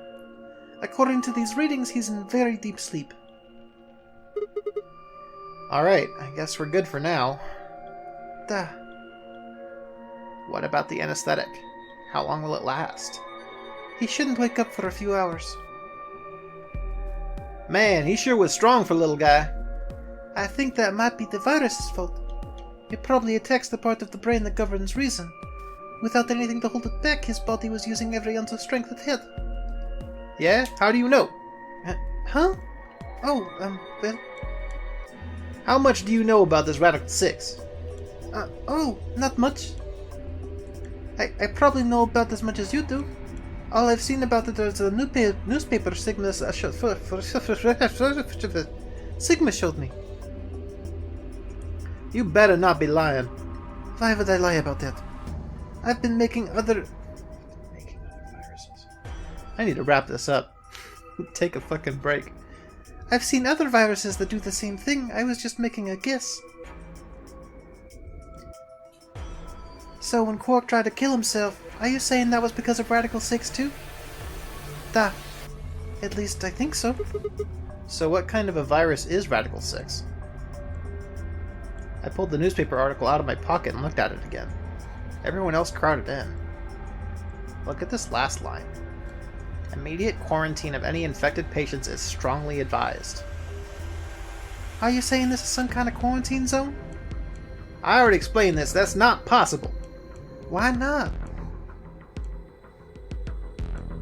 Speaker 3: According to these readings, he's in very deep sleep.
Speaker 1: Alright, I guess we're good for now.
Speaker 3: Duh.
Speaker 1: What about the anesthetic? How long will it last?
Speaker 3: He shouldn't wake up for a few hours.
Speaker 1: Man, he sure was strong for a little guy.
Speaker 3: I think that might be the virus's fault. It probably attacks the part of the brain that governs reason. Without anything to hold it back, his body was using every ounce of strength it had.
Speaker 1: Yeah? How do you know?
Speaker 3: Huh? Oh, well...
Speaker 1: How much do you know about this Radical 6?
Speaker 3: Not much. I probably know about as much as you do. All I've seen about it is a newspaper Sigma showed me.
Speaker 1: You better not be lying.
Speaker 3: Why would I lie about that? I've been making other
Speaker 1: viruses. I need to wrap this up. Take a fucking break.
Speaker 3: I've seen other viruses that do the same thing. I was just making a guess. So when Quark tried to kill himself, are you saying that was because of Radical 6 too? Duh. At least I think so.
Speaker 1: So what kind of a virus is Radical 6? I pulled the newspaper article out of my pocket and looked at it again. Everyone else crowded in. Look at this last line. Immediate quarantine of any infected patients is strongly advised. Are you saying this is some kind of quarantine zone? I already explained this. That's not possible. Why not?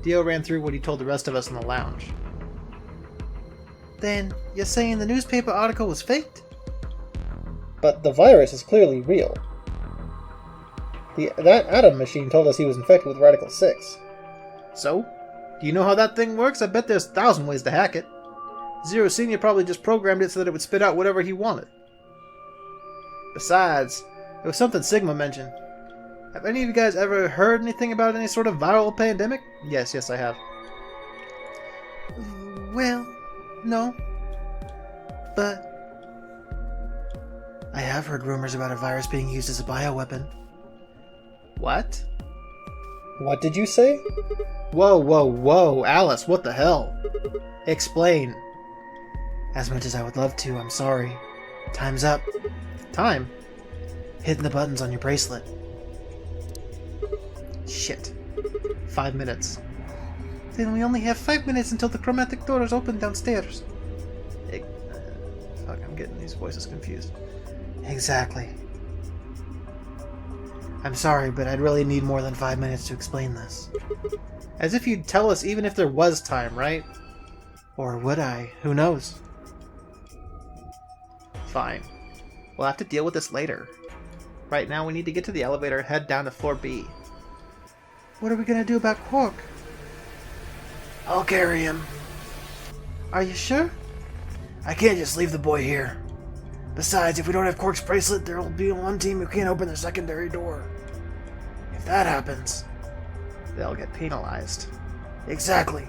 Speaker 1: Dio ran through what he told the rest of us in the lounge. Then, you're saying the newspaper article was faked?
Speaker 2: But the virus is clearly real. That Atom machine told us he was infected with Radical 6.
Speaker 1: So? Do you know how that thing works? I bet there's 1,000 ways to hack it. Zero Senior probably just programmed it so that it would spit out whatever he wanted. Besides, it was something Sigma mentioned. Have any of you guys ever heard anything about any sort of viral pandemic? Yes, I have.
Speaker 3: Well, no. But I have heard rumors about a virus being used as a bioweapon.
Speaker 1: What?
Speaker 2: What did you say?
Speaker 1: Whoa, Alice, what the hell? Explain.
Speaker 3: As much as I would love to, I'm sorry. Time's up.
Speaker 1: Time?
Speaker 3: Hitting the buttons on your bracelet.
Speaker 1: Shit. 5 minutes.
Speaker 3: Then we only have 5 minutes until the chromatic door is open downstairs.
Speaker 1: Fuck, I'm getting these voices confused.
Speaker 3: Exactly. I'm sorry, but I'd really need more than 5 minutes to explain this.
Speaker 1: As if you'd tell us even if there was time, right?
Speaker 3: Or would I? Who knows?
Speaker 1: Fine. We'll have to deal with this later. Right now we need to get to the elevator and head down to floor B.
Speaker 3: What are we gonna do about Quark? I'll carry him. Are you sure? I can't just leave the boy here. Besides, if we don't have Quark's bracelet, there will be one team who can't open the secondary door. If that happens,
Speaker 1: They'll get penalized.
Speaker 3: Exactly.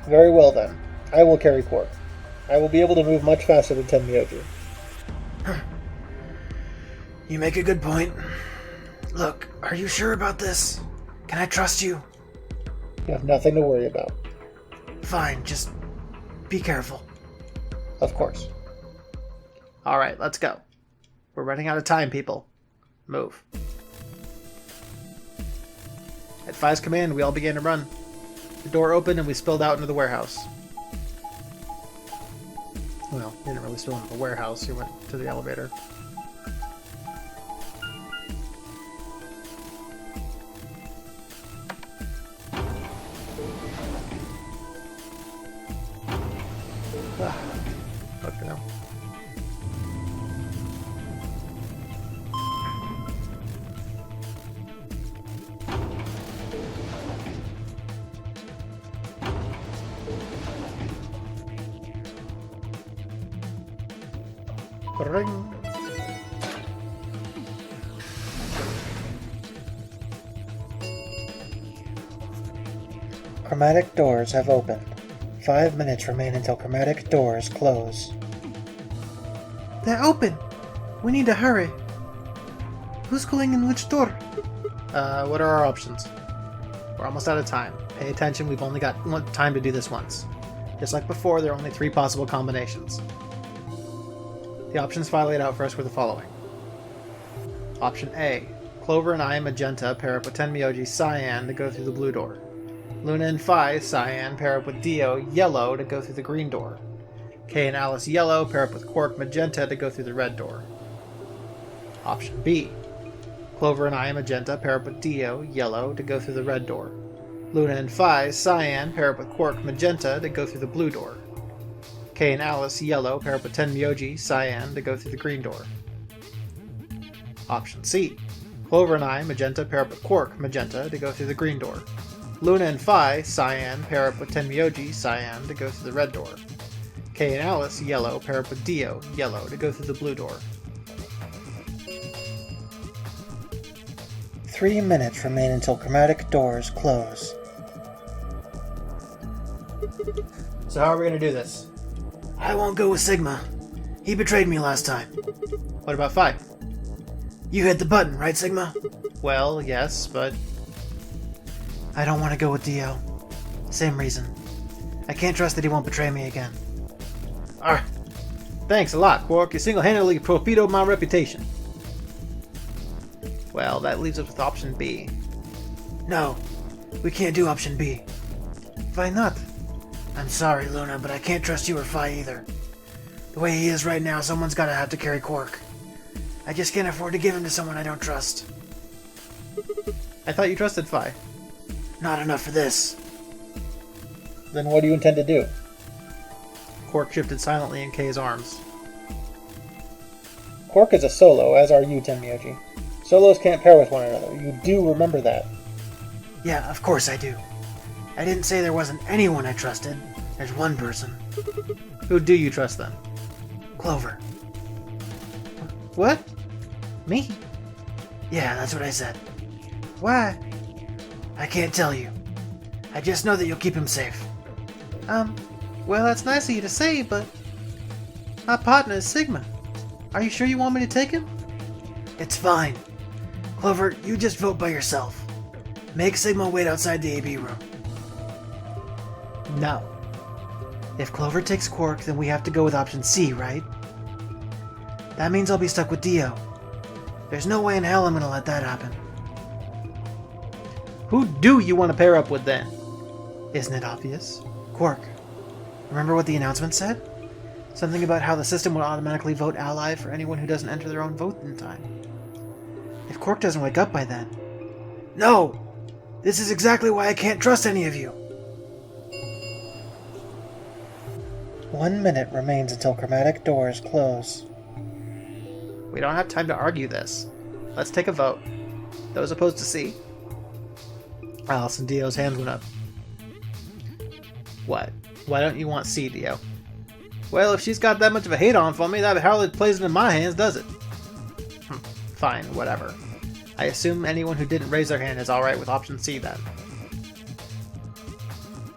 Speaker 2: Very well then. I will carry Quark. I will be able to move much faster than 10 Myoji.
Speaker 3: You make a good point. Look, are you sure about this? Can I trust you?
Speaker 2: You have nothing to worry about.
Speaker 3: Fine, just be careful.
Speaker 2: Of course.
Speaker 1: Alright, let's go. We're running out of time, people. Move. At Fi's command, we all began to run. The door opened and we spilled out into the warehouse. Well, we didn't really spill into the warehouse, we went to the elevator. Fuck no. Ring.
Speaker 3: Chromatic doors have opened. 5 minutes remain until chromatic doors close. They're open! We need to hurry. Who's going in which door?
Speaker 1: What are our options? We're almost out of time. Pay attention, we've only got time to do this once. Just like before, there are only 3 possible combinations. The options Fi laid out for us were the following. Option A. Clover and I, Magenta, pair up with Tenmyoji, Cyan, to go through the blue door. Luna and Fi, Cyan, pair up with Dio, Yellow, to go through the green door. Kay and Alice, Yellow, pair up with Quark, Magenta, to go through the red door. Option B. Clover and I, Magenta, pair up with Dio, Yellow, to go through the red door. Luna and Fi, Cyan, pair up with Quark, Magenta, to go through the blue door. Kay and Alice, Yellow, pair up with Tenmyoji, Cyan, to go through the green door. Option C. Clover and I, Magenta, pair up with Quark, Magenta, to go through the green door. Luna and Fi, Cyan, pair up with Tenmyoji, Cyan, to go through the red door. Kay and Alice, Yellow, pair up with Dio, Yellow, to go through the blue door.
Speaker 3: 3 minutes remain until chromatic doors close.
Speaker 1: So how are we going to do this?
Speaker 3: I won't go with Sigma. He betrayed me last time.
Speaker 1: What about Fi?
Speaker 3: You hit the button, right, Sigma?
Speaker 1: Well, yes, but...
Speaker 3: I don't want to go with Dio. Same reason. I can't trust that he won't betray me again.
Speaker 1: Thanks a lot, Quark. You single-handedly torpedoed my reputation. Well, that leaves us with option B.
Speaker 3: No, we can't do option B.
Speaker 1: Why not?
Speaker 3: I'm sorry, Luna, but I can't trust you or Phi either. The way he is right now, someone's gotta have to carry Quark. I just can't afford to give him to someone I don't trust.
Speaker 1: I thought you trusted Phi.
Speaker 3: Not enough for this.
Speaker 2: Then what do you intend to do?
Speaker 1: Quark shifted silently in K's arms.
Speaker 2: Quark is a solo, as are you, Tenmyoji. Solos can't pair with one another. You do remember that.
Speaker 3: Yeah, of course I do. I didn't say there wasn't anyone I trusted. There's one person.
Speaker 1: Who do you trust then?
Speaker 3: Clover.
Speaker 1: What? Me?
Speaker 3: Yeah, that's what I said.
Speaker 1: Why?
Speaker 3: I can't tell you. I just know that you'll keep him safe.
Speaker 1: Well, that's nice of you to say, but my partner is Sigma. Are you sure you want me to take him?
Speaker 3: It's fine. Clover, you just vote by yourself. Make Sigma wait outside the AB room.
Speaker 1: No.
Speaker 3: If Clover takes Quark, then we have to go with option C, right? That means I'll be stuck with Dio. There's no way in hell I'm gonna let that happen.
Speaker 1: Who do you want to pair up with then?
Speaker 3: Isn't it obvious? Quark. Remember what the announcement said? Something about how the system would automatically vote ally for anyone who doesn't enter their own vote in time. If Quark doesn't wake up by then... No! This is exactly why I can't trust any of you!
Speaker 2: 1 minute remains until chromatic doors close.
Speaker 1: We don't have time to argue this. Let's take a vote. Those opposed to C? Alice and Dio's hands went up. What? Why don't you want C, Dio? Well, if she's got that much of a hate on for me, that hardly plays into my hands, does it? Fine, whatever. I assume anyone who didn't raise their hand is alright with option C then.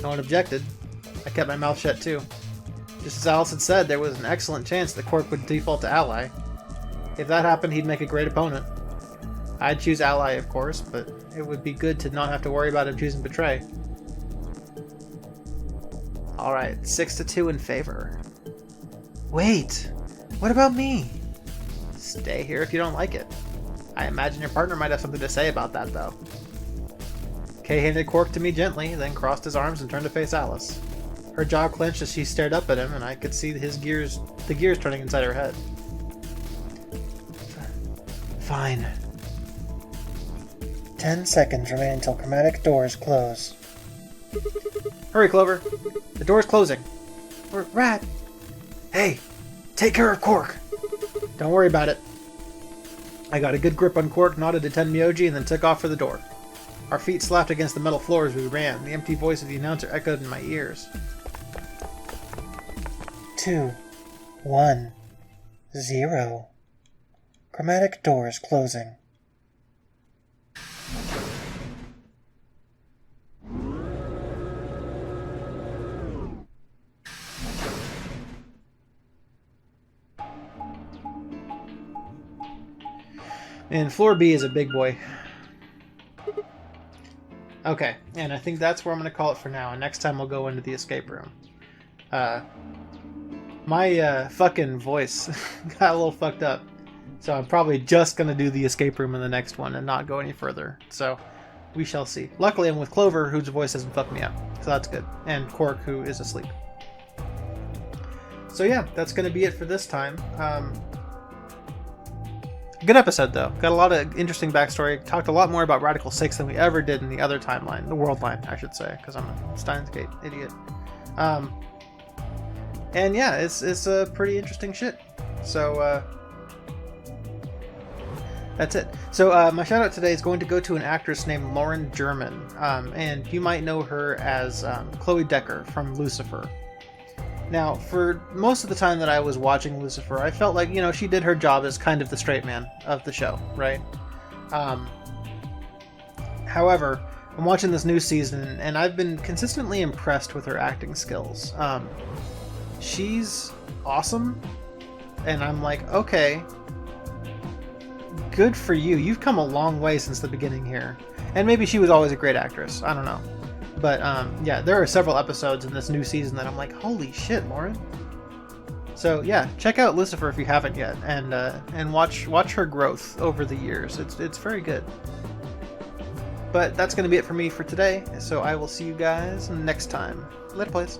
Speaker 1: No one objected. I kept my mouth shut too. Just as Alice had said, there was an excellent chance that Quark would default to ally. If that happened, he'd make a great opponent. I'd choose ally, of course, but it would be good to not have to worry about him choosing betray. Alright, 6-2 in favor.
Speaker 3: Wait! What about me?
Speaker 1: Stay here if you don't like it. I imagine your partner might have something to say about that, though. Kay handed Quark to me gently, then crossed his arms and turned to face Alice. Her jaw clenched as she stared up at him, and I could see the gears turning inside her head.
Speaker 3: Fine.
Speaker 2: 10 seconds remain until chromatic doors close.
Speaker 1: Hurry, Clover. The door's closing.
Speaker 3: Rat! Hey! Take care of Quark!
Speaker 1: Don't worry about it. I got a good grip on Quark, nodded to Tenmyoji, and then took off for the door. Our feet slapped against the metal floor as we ran. The empty voice of the announcer echoed in my ears.
Speaker 2: 2, 1, 0. Chromatic doors closing.
Speaker 1: And floor B is a big boy. Okay, and I think that's where I'm going to call it for now, and next time we'll go into the escape room. My fucking voice got a little fucked up, so I'm probably just going to do the escape room in the next one and not go any further, so we shall see. Luckily I'm with Clover, whose voice hasn't fucked me up, so that's good, and Quark, who is asleep. So yeah, that's going to be it for this time. Good episode, though. Got a lot of interesting backstory. Talked a lot more about Radical 6 than we ever did in the other timeline. The world line, I should say, because I'm a Steins Gate idiot. And yeah, it's a pretty interesting shit. So, that's it. So, my shout out today is going to go to an actress named Lauren German. And you might know her as Chloe Decker from Lucifer. Now, for most of the time that I was watching Lucifer, I felt like, you know, she did her job as kind of the straight man of the show, right? However, I'm watching this new season, and I've been consistently impressed with her acting skills. She's awesome, and I'm like, okay, good for you. You've come a long way since the beginning here. And maybe she was always a great actress. I don't know. But yeah, there are several episodes in this new season that I'm like, holy shit, Lauren. So yeah, check out Lucifer if you haven't yet, and watch her growth over the years. It's very good. But that's going to be it for me for today. So I will see you guys next time. Later, please.